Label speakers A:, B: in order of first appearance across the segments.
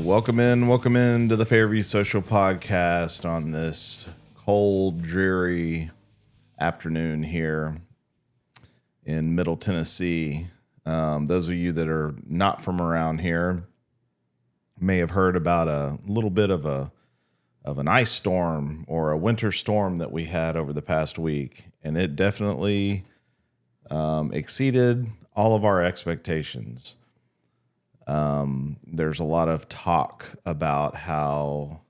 A: Welcome in to the Fairview Social Podcast on this cold, dreary afternoon here in Middle Tennessee. Those of you that are not from around here may have heard about a little bit of an ice storm or a winter storm that we had over the past week, and it definitely exceeded all of our expectations. There's a lot of talk about how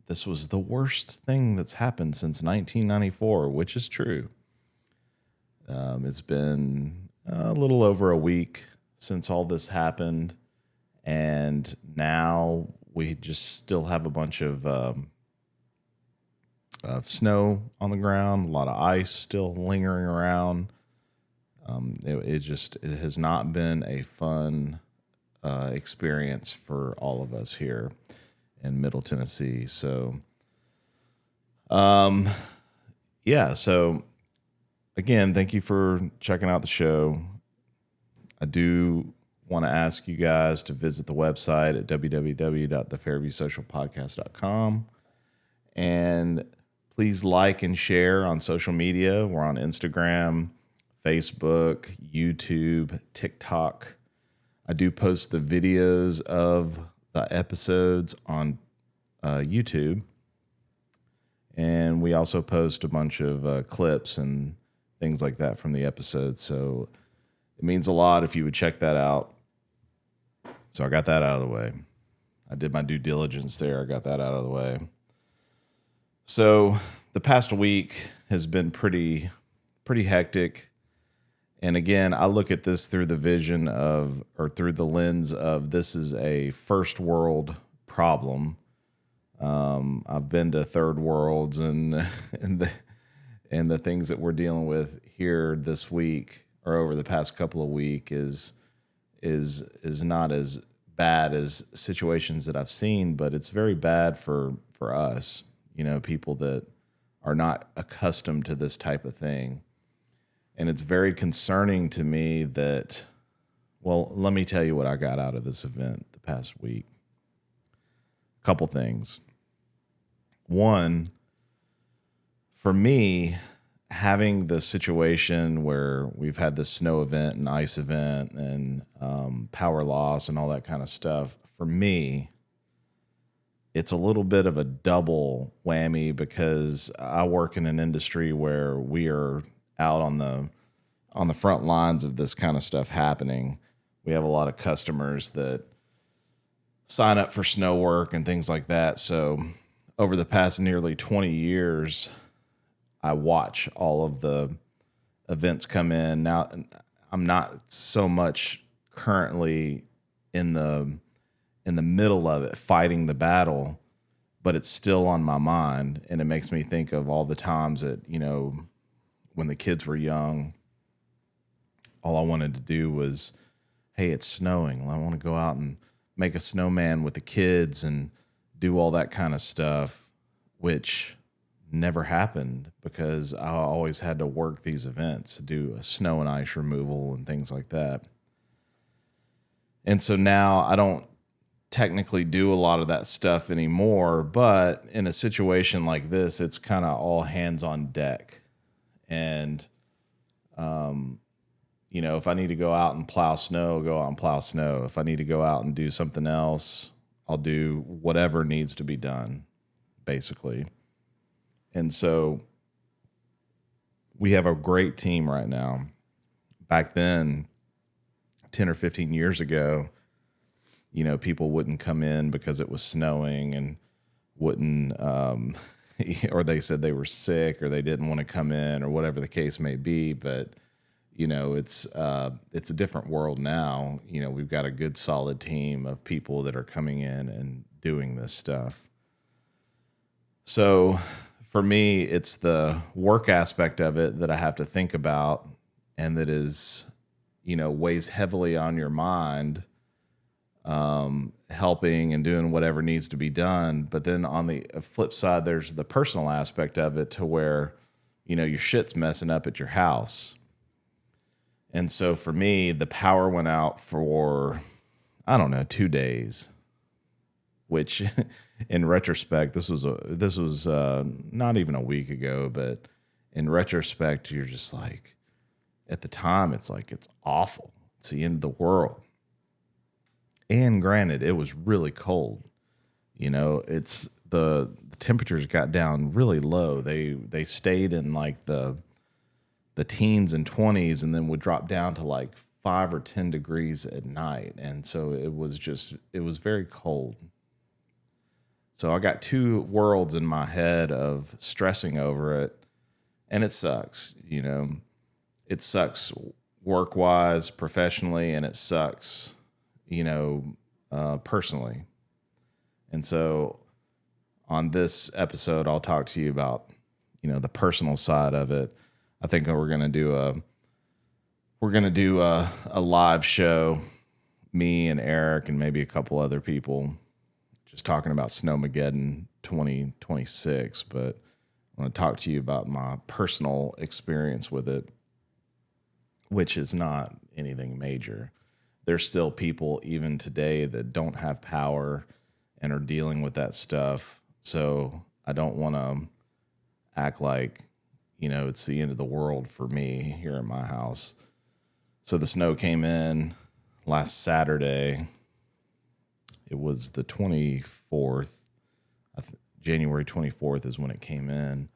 A: this was the worst thing that's happened since 1994, which is true. It's been a little over a week since all this happened, and now we just still have a bunch of snow on the ground, a lot of ice still lingering around. It has not been a fun experience for all of us here in Middle Tennessee. So, so again, thank you for checking out the show. I do want to ask you guys to visit the website at www.thefairviewsocialpodcast.com, and please like and share on social media. We're on Instagram, Facebook, YouTube, TikTok. I do post the videos of the episodes on YouTube, and we also post a bunch of clips and things like that from the episodes. So it means a lot if you would check that out. So I got that out of the way. I did my due diligence there. I got that out of the way. So the past week has been pretty hectic. And again, I look at this through the through the lens of this is a first world problem. I've been to third worlds, and the things that we're dealing with here this week or over the past couple of weeks is not as bad as situations that I've seen, but it's very bad for us, people that are not accustomed to this type of thing. And it's very concerning to me that, well, let me tell you what I got out of this event the past week. A couple things. One, for me, having the situation where we've had this snow event and ice event and power loss and all that kind of stuff, for me, it's a little bit of a double whammy because I work in an industry where we are out on the front lines of this kind of stuff happening. We have a lot of customers that sign up for snow work and things like that. So over the past nearly 20 years, I watch all of the events come in. Now, I'm not so much currently in the middle of it, fighting the battle, but it's still on my mind. And it makes me think of all the times that, when the kids were young, all I wanted to do was, hey, it's snowing. I want to go out and make a snowman with the kids and do all that kind of stuff, which never happened because I always had to work these events, do a snow and ice removal and things like that. And so now I don't technically do a lot of that stuff anymore, but in a situation like this, it's kind of all hands on deck. And, if I need to go out and plow snow, go out and plow snow. If I need to go out and do something else, I'll do whatever needs to be done, basically. And so we have a great team right now. Back then, 10 or 15 years ago, people wouldn't come in because it was snowing and wouldn't, or they said they were sick or they didn't want to come in or whatever the case may be. But, it's a different world now. We've got a good solid team of people that are coming in and doing this stuff. So for me, it's the work aspect of it that I have to think about and that is, weighs heavily on your mind, helping and doing whatever needs to be done. But then on the flip side, there's the personal aspect of it to where, your shit's messing up at your house. And so for me, the power went out for, 2 days. which in retrospect, this was not even a week ago, but in retrospect, you're just like, at the time, it's like, it's awful. It's the end of the world. And granted, it was really cold. It's the temperatures got down really low. They stayed in like the teens and 20s, and then would drop down to like 5 or 10 degrees at night. And so it was very cold. So I got two worlds in my head of stressing over it, and it sucks. It sucks work-wise, professionally, and it sucks, personally. And so on this episode, I'll talk to you about, the personal side of it. I think we're going to do a live show, me and Eric and maybe a couple other people, just talking about Snowmageddon 2026. But I want to talk to you about my personal experience with it, which is not anything major. There's still people even today that don't have power and are dealing with that stuff. So I don't want to act like, it's the end of the world for me here in my house. So the snow came in last Saturday. It was the 24th. January 24th is when it came in.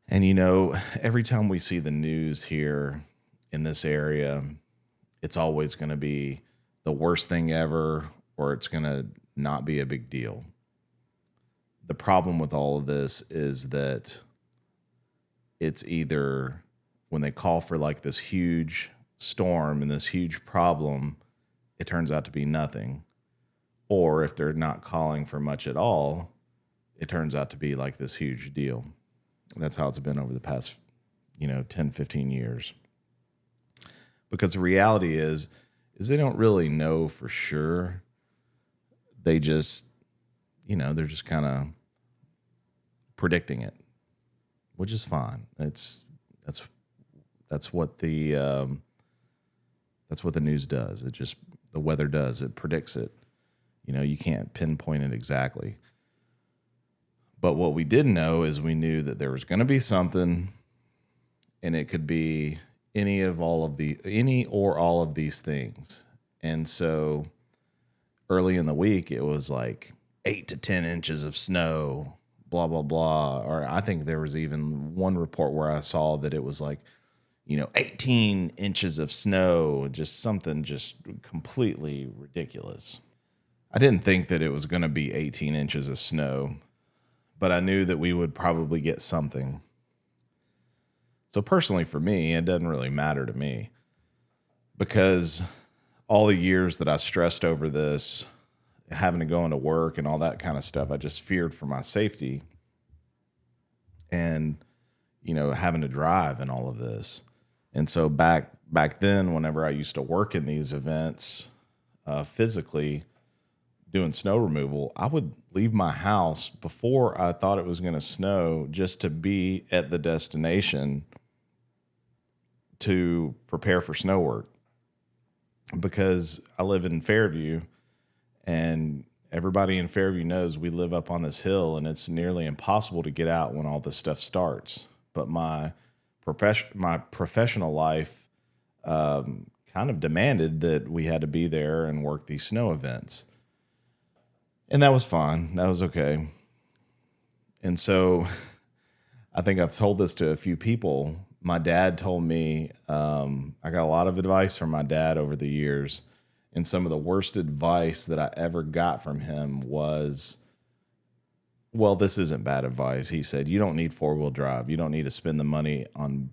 A: And, every time we see the news here in this area, it's always going to be the worst thing ever, or it's going to not be a big deal. The problem with all of this is that it's either when they call for like this huge storm and this huge problem, it turns out to be nothing. Or if they're not calling for much at all, it turns out to be like this huge deal. And that's how it's been over the past, 10, 15 years. Because the reality is they don't really know for sure. They just, they're just kind of predicting it, which is fine. That's what the news does. The weather does. It predicts it. You can't pinpoint it exactly. But what we did know is we knew that there was going to be something, and it could be any or all of these things. And so early in the week, it was like 8 to 10 inches of snow, blah, blah, blah. Or I think there was even one report where I saw that it was like, 18 inches of snow, just something just completely ridiculous. I didn't think that it was going to be 18 inches of snow, but I knew that we would probably get something. So personally for me, it doesn't really matter to me, because all the years that I stressed over this, having to go into work and all that kind of stuff, I just feared for my safety and, having to drive and all of this. And so back then, whenever I used to work in these events, physically doing snow removal, I would leave my house before I thought it was going to snow just to be at the destination to prepare for snow work. Because I live in Fairview, and everybody in Fairview knows we live up on this hill, and it's nearly impossible to get out when all this stuff starts. But my professional life kind of demanded that we had to be there and work these snow events. And that was fine. That was okay. And so I think I've told this to a few people. My dad told me, I got a lot of advice from my dad over the years. And some of the worst advice that I ever got from him was, well, this isn't bad advice. He said, you don't need four-wheel drive. You don't need to spend the money on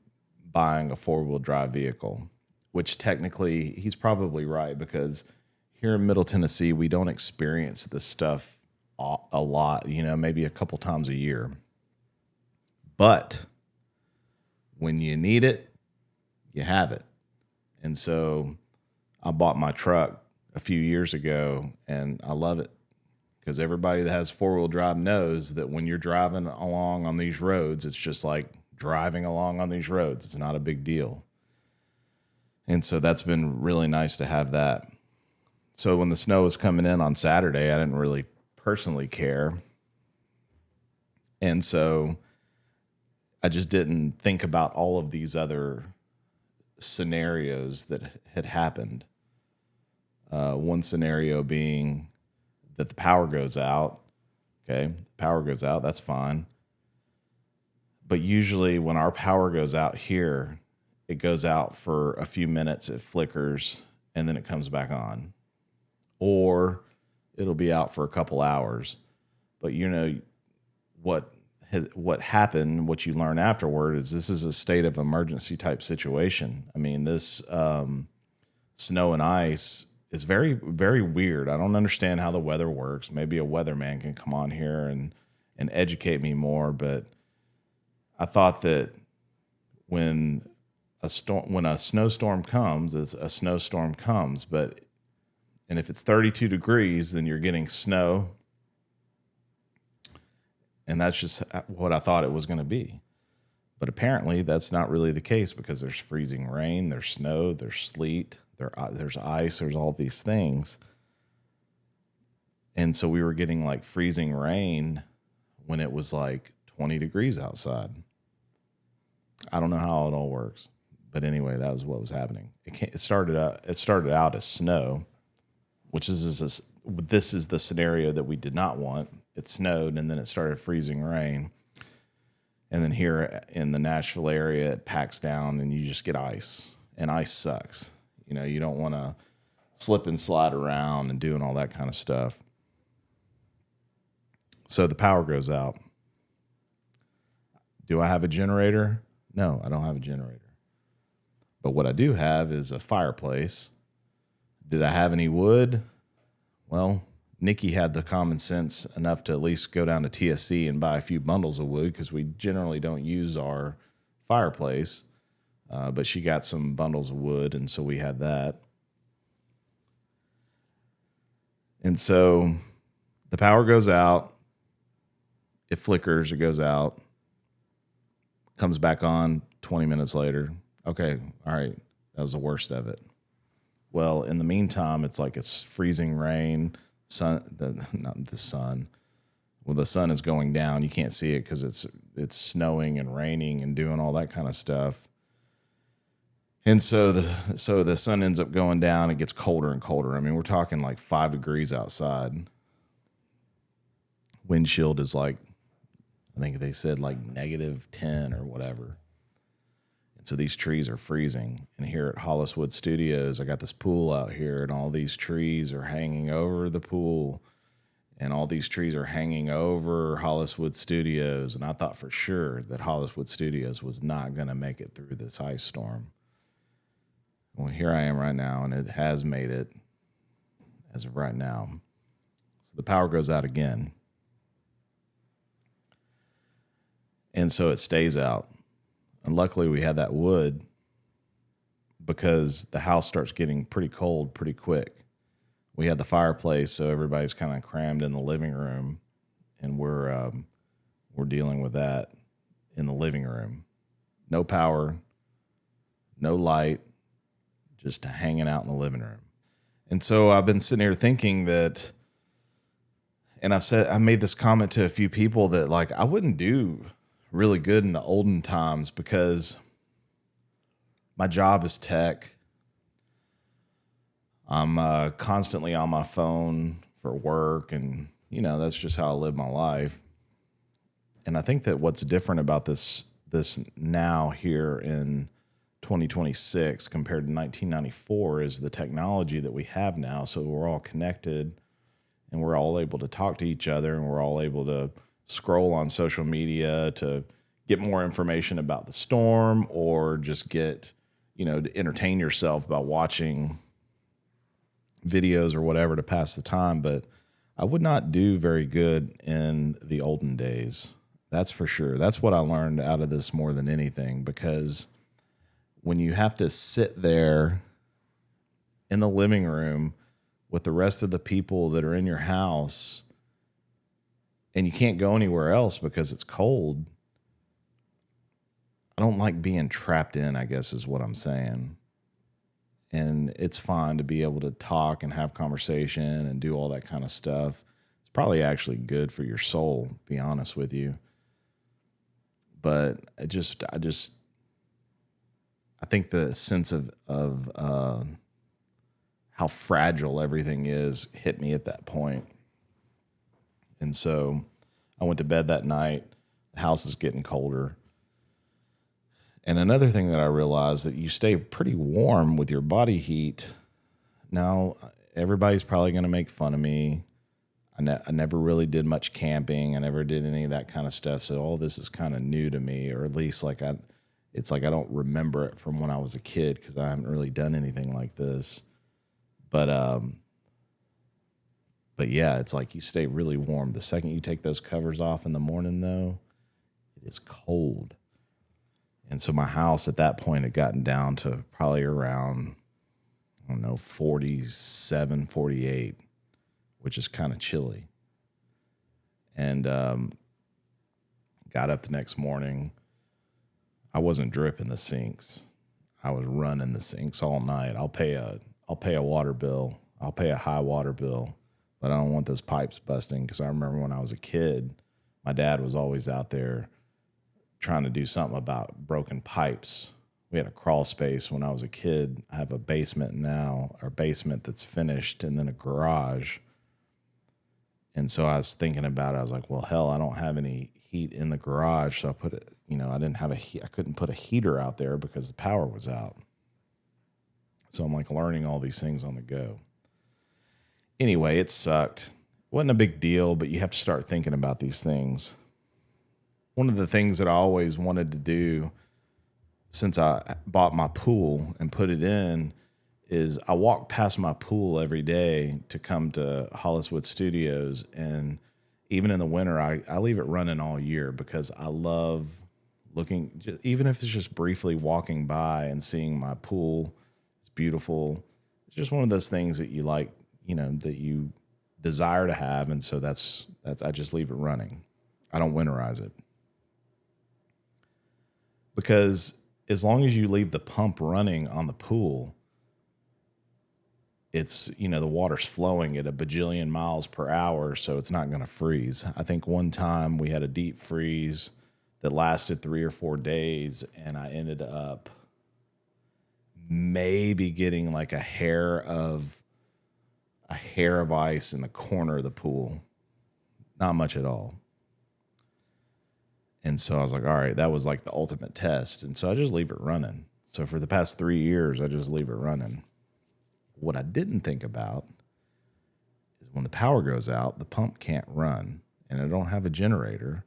A: buying a four-wheel drive vehicle, which technically he's probably right, because here in Middle Tennessee, we don't experience this stuff a lot, maybe a couple times a year. But when you need it, you have it. And so I bought my truck a few years ago, and I love it, because everybody that has four-wheel drive knows that when you're driving along on these roads, it's just like driving along on these roads. It's not a big deal. And so that's been really nice to have that. So when the snow was coming in on Saturday, I didn't really personally care. And so I just didn't think about all of these other scenarios that had happened. One scenario being that the power goes out. Okay, power goes out, that's fine. But usually when our power goes out here, it goes out for a few minutes, it flickers, and then it comes back on. Or it'll be out for a couple hours. But you know what happened, what you learn afterward is this is a state of emergency type situation. I mean, this snow and ice is very, very weird. I don't understand how the weather works. Maybe a weatherman can come on here and educate me more. But I thought that when a snowstorm comes, a snowstorm comes. And if it's 32 degrees, then you're getting snow. And that's just what I thought it was going to be. But apparently that's not really the case, because there's freezing rain, there's snow, there's sleet, there's ice, there's all these things. And so we were getting like freezing rain when it was like 20 degrees outside. I don't know how it all works. But anyway, that was what was happening. It started out as snow, which is this is the scenario that we did not want. It snowed, and then it started freezing rain. And then here in the Nashville area, it packs down, and you just get ice. And ice sucks. You know, you don't want to slip and slide around and doing all that kind of stuff. So the power goes out. Do I have a generator? No, I don't have a generator. But what I do have is a fireplace. Did I have any wood? Well, Nikki had the common sense enough to at least go down to TSC and buy a few bundles of wood, because we generally don't use our fireplace. But she got some bundles of wood, and so we had that. And so the power goes out. It flickers. It goes out. Comes back on 20 minutes later. Okay, all right. That was the worst of it. Well, in the meantime, it's freezing rain. Not the sun. Well, the sun is going down. You can't see it because it's snowing and raining and doing all that kind of stuff. And so the sun ends up going down. It gets colder and colder. I mean, we're talking like 5 degrees outside. Wind chill is like, I think they said like -10 or whatever. And so these trees are freezing. And here at Holliswood Studios, I got this pool out here, and all these trees are hanging over the pool. And all these trees are hanging over Holliswood Studios. And I thought for sure that Holliswood Studios was not going to make it through this ice storm. Well, here I am right now, and it has made it as of right now. So the power goes out again. And so it stays out. And luckily we had that wood, because the house starts getting pretty cold pretty quick. We had the fireplace, so everybody's kind of crammed in the living room, and we're dealing with that in the living room. No power, no light, just hanging out in the living room. And so I've been sitting here thinking that, and I made this comment to a few people that like I wouldn't do really good in the olden times, because my job is tech. I'm constantly on my phone for work, and that's just how I live my life. And I think that what's different about this now here in 2026 compared to 1994 is the technology that we have now. So we're all connected, and we're all able to talk to each other, and we're all able to scroll on social media to get more information about the storm, or just get, to entertain yourself by watching videos or whatever to pass the time. But I would not do very good in the olden days. That's for sure. That's what I learned out of this more than anything, because when you have to sit there in the living room with the rest of the people that are in your house, and you can't go anywhere else because it's cold, I don't like being trapped in, I guess is what I'm saying. and it's fine to be able to talk and have conversation and do all that kind of stuff. It's probably actually good for your soul, to be honest with you. But I think the sense of how fragile everything is hit me at that point. And so I went to bed that night. The house is getting colder. And another thing that I realized, that you stay pretty warm with your body heat. Now, everybody's probably going to make fun of me. I never really did much camping. I never did any of that kind of stuff. So all this is kind of new to me, or at least it's like I don't remember it from when I was a kid, because I haven't really done anything like this. But yeah, it's like you stay really warm. The second you take those covers off in the morning, though, it is cold. And so my house at that point had gotten down to probably around, 47, 48, which is kind of chilly. And got up the next morning. I wasn't dripping the sinks. I was running the sinks all night. I'll pay a water bill. I'll pay a high water bill, but I don't want those pipes busting, because I remember when I was a kid, my dad was always out there trying to do something about broken pipes. We had a crawl space when I was a kid. I have a basement now, or basement that's finished, and then a garage. And so I was thinking about it. I was like, well, hell, I don't have any heat in the garage. So I put it, I couldn't put a heater out there because the power was out. So I'm like learning all these things on the go. Anyway, it sucked. Wasn't a big deal, but you have to start thinking about these things. One of the things that I always wanted to do since I bought my pool and put it in is I walk past my pool every day to come to Holliswood Studios. And even in the winter, I leave it running all year, because I love looking, even if it's just briefly walking by and seeing my pool. It's beautiful. It's just one of those things that you like, that you desire to have. And so that's I just leave it running. I don't winterize it. Because as long as you leave the pump running on the pool, it's, the water's flowing at a bajillion miles per hour, so it's not going to freeze. I think one time we had a deep freeze that lasted 3 or 4 days, and I ended up maybe getting like a hair of ice in the corner of the pool. Not much at all. And so I was like, all right, that was like the ultimate test. And so I just leave it running. So for the past 3 years, I just leave it running. What I didn't think about is when the power goes out, the pump can't run, and I don't have a generator.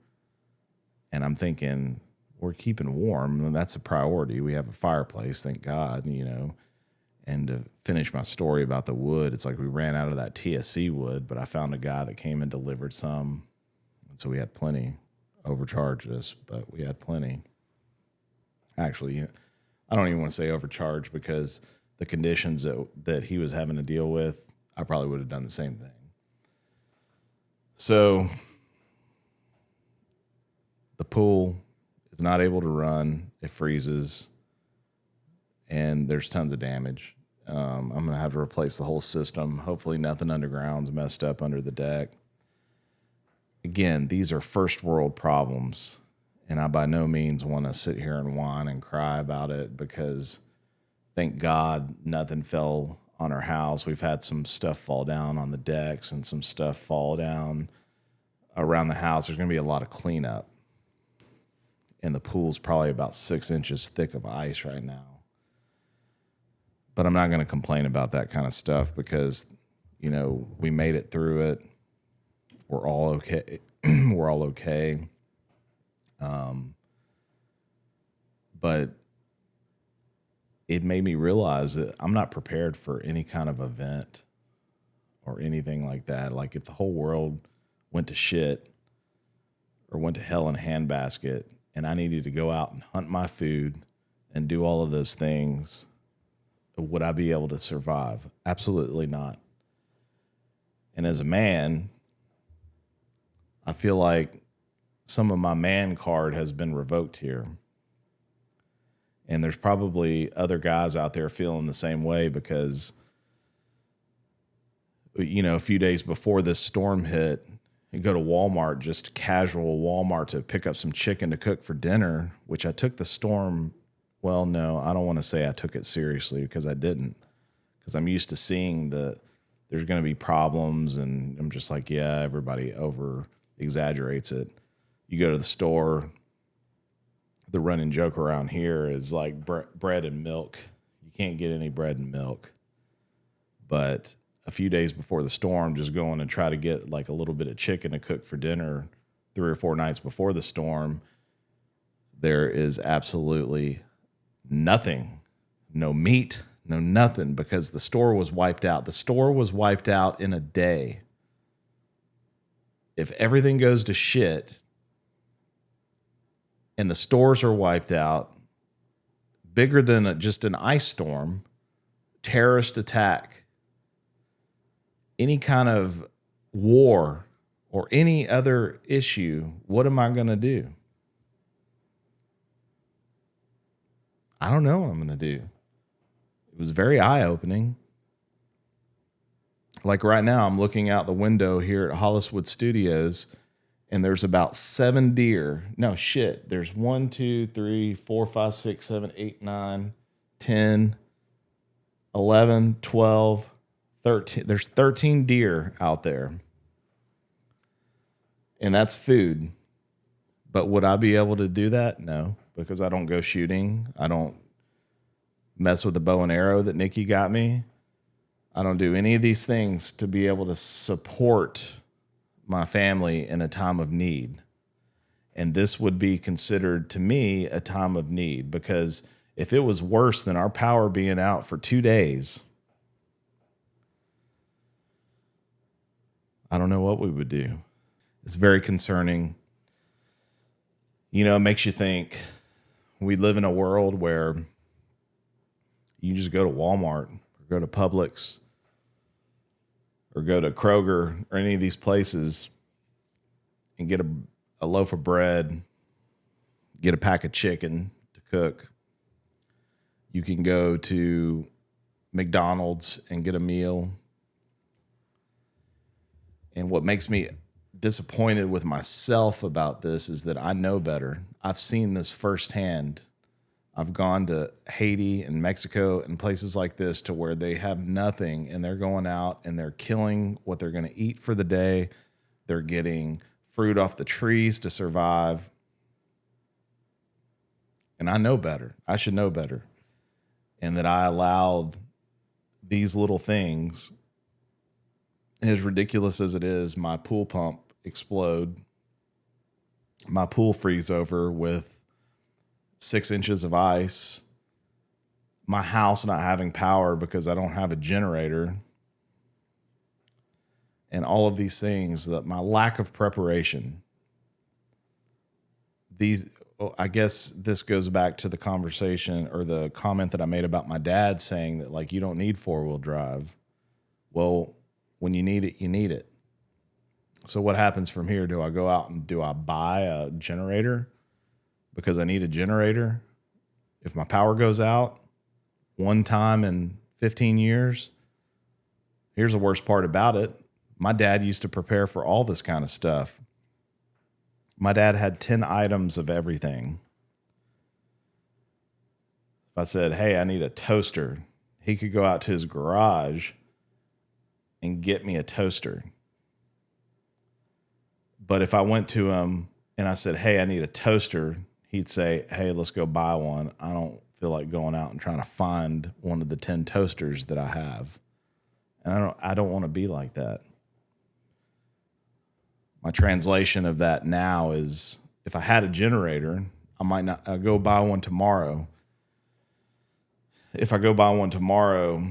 A: And I'm thinking, we're keeping warm, and that's a priority. We have a fireplace, thank God, And to finish my story about the wood, it's like we ran out of that TSC wood, but I found a guy that came and delivered some. And so we had plenty. Overcharged us, but we had plenty. Actually, I don't even want to say overcharged, because the conditions that he was having to deal with, I probably would have done the same thing. So the pool is not able to run. It freezes, and there's tons of damage. I'm going to have to replace the whole system. Hopefully nothing underground's messed up under the deck. Again, these are first world problems, and I by no means want to sit here and whine and cry about it, because thank God nothing fell on our house. We've had some stuff fall down on the decks and some stuff fall down around the house. There's going to be a lot of cleanup, and the pool's probably about 6 inches thick of ice right now. But I'm not going to complain about that kind of stuff, because, we made it through it. We're all okay. We're all okay. But it made me realize that I'm not prepared for any kind of event or anything like that. Like if the whole world went to shit or went to hell in a handbasket, and I needed to go out and hunt my food and do all of those things, would I be able to survive? Absolutely not. And as a man, I feel like some of my man card has been revoked here. And there's probably other guys out there feeling the same way because, a few days before this storm hit, you go to Walmart, just casual Walmart, to pick up some chicken to cook for dinner, which I took the storm. Well, no, I don't want to say I took it seriously because I didn't, because I'm used to seeing that there's going to be problems. And I'm just like, yeah, everybody over exaggerates it. You go to the store, the running joke around here is like bread and milk. You can't get any bread and milk. But a few days before the storm, just going and try to get like a little bit of chicken to cook for dinner 3 or 4 nights before the storm, there is absolutely nothing, no meat, no nothing, because the store was wiped out. The store was wiped out in a day. If everything goes to shit and the stores are wiped out, bigger than just an ice storm, terrorist attack, any kind of war or any other issue, what am I going to do? I don't know what I'm going to do. It was very eye-opening. Like right now, I'm looking out the window here at Holliswood Studios, and there's about 7 deer. No, shit. There's 1, 2, 3, 4, 5, 6, 7, 8, 9, 10, 11, 12, 13. There's 13 deer out there. And that's food. But would I be able to do that? No, because I don't go shooting. I don't mess with the bow and arrow that Nikki got me. I don't do any of these things to be able to support my family in a time of need. And this would be considered to me a time of need, because if it was worse than our power being out for 2 days, I don't know what we would do. It's very concerning. It makes you think we live in a world where you just go to Walmart or go to Publix or go to Kroger or any of these places and get a loaf of bread, get a pack of chicken to cook. You can go to McDonald's and get a meal. And what makes me disappointed with myself about this is that I know better. I've seen this firsthand. I've gone to Haiti and Mexico and places like this to where they have nothing, and they're going out and they're killing what they're going to eat for the day. They're getting fruit off the trees to survive. And I know better. I should know better. And that I allowed these little things, as ridiculous as it is, my pool pump explode, my pool freeze over with 6 inches of ice, my house not having power because I don't have a generator, and all of these things, that my lack of preparation. I guess this goes back to the conversation or the comment that I made about my dad saying that, like, you don't need 4-wheel drive. Well, when you need it, you need it. So what happens from here? Do I go out and do I buy a generator because I need a generator? If my power goes out one time in 15 years, here's the worst part about it. My dad used to prepare for all this kind of stuff. My dad had 10 items of everything. If I said, hey, I need a toaster, he could go out to his garage and get me a toaster. But if I went to him and I said, hey, I need a toaster, he'd say, hey, let's go buy one. I don't feel like going out and trying to find one of the 10 toasters that I have. And I don't want to be like that. My translation of that now is, if I had a generator, I might not I'll go buy one tomorrow. If I go buy one tomorrow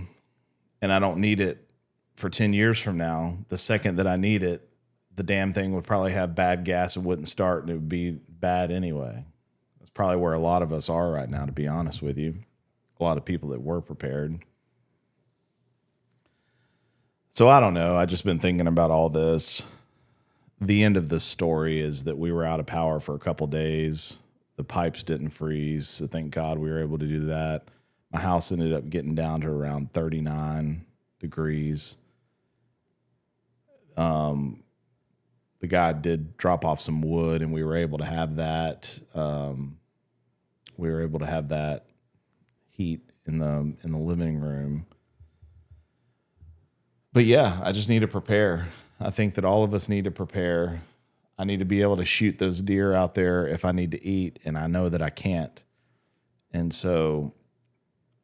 A: and I don't need it for 10 years from now, the second that I need it, the damn thing would probably have bad gas and wouldn't start, and it would be bad anyway. That's probably where a lot of us are right now, to be honest with you. A lot of people that were prepared. So I don't know. I've just been thinking about all this. The end of this story is that we were out of power for a couple days. The pipes didn't freeze, so thank God we were able to do that. My house ended up getting down to around 39 degrees. The guy did drop off some wood, and we were able to have that. We were able to have that heat in the living room. But yeah, I just need to prepare. I think that all of us need to prepare. I need to be able to shoot those deer out there if I need to eat, and I know that I can't. And so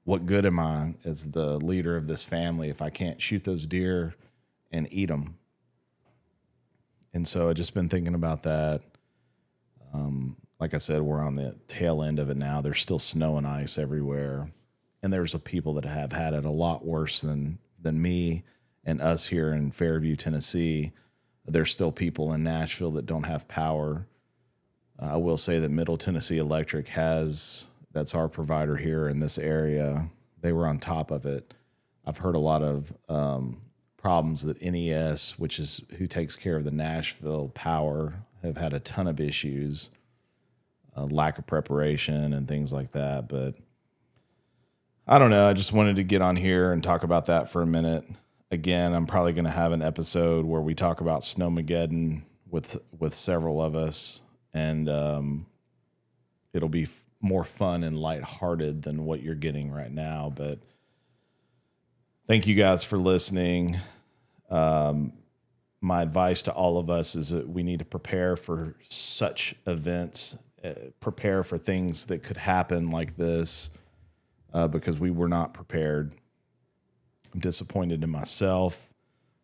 A: what good am I as the leader of this family if I can't shoot those deer and eat them? And so I've just been thinking about that. Like I said, we're on the tail end of it now. There's still snow and ice everywhere. And there's people that have had it a lot worse than me and us here in Fairview, Tennessee. There's still people in Nashville that don't have power. I will say that Middle Tennessee Electric that's our provider here in this area. They were on top of it. I've heard a lot of problems that NES, which is who takes care of the Nashville power, have had a ton of issues, lack of preparation and things like that. But I don't know. I just wanted to get on here and talk about that for a minute. Again, I'm probably going to have an episode where we talk about Snowmageddon with several of us, and it'll be more fun and lighthearted than what you're getting right now. But thank you guys for listening. My advice to all of us is that we need to prepare for such events, prepare for things that could happen like this, because we were not prepared. I'm disappointed in myself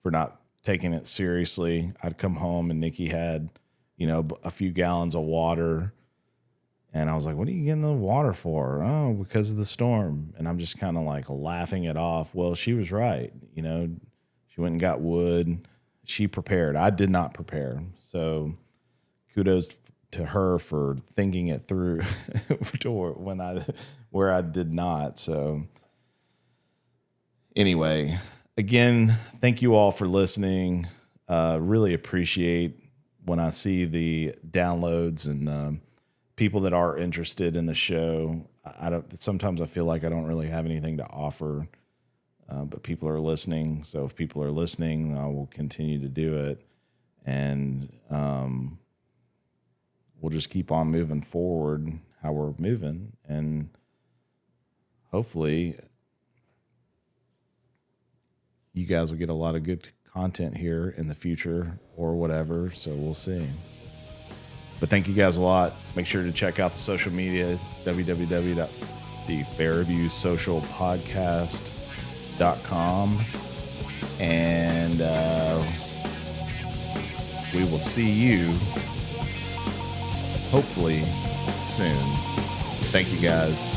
A: for not taking it seriously. I'd come home and Nikki had, a few gallons of water. And I was like, what are you getting the water for? Oh, because of the storm. And I'm just kind of like laughing it off. Well, she was right. She went and got wood. She prepared. I did not prepare. So kudos to her for thinking it through where I did not. So anyway, again, thank you all for listening. Really appreciate when I see the downloads and the people that are interested in the show. Sometimes I feel like I don't really have anything to offer, but people are listening. So if people are listening, I will continue to do it. And we'll just keep on moving forward how we're moving. And hopefully you guys will get a lot of good content here in the future or whatever. So we'll see. But thank you guys a lot. Make sure to check out the social media, www.thefairviewsocialpodcast.com. And we will see you hopefully soon. Thank you guys.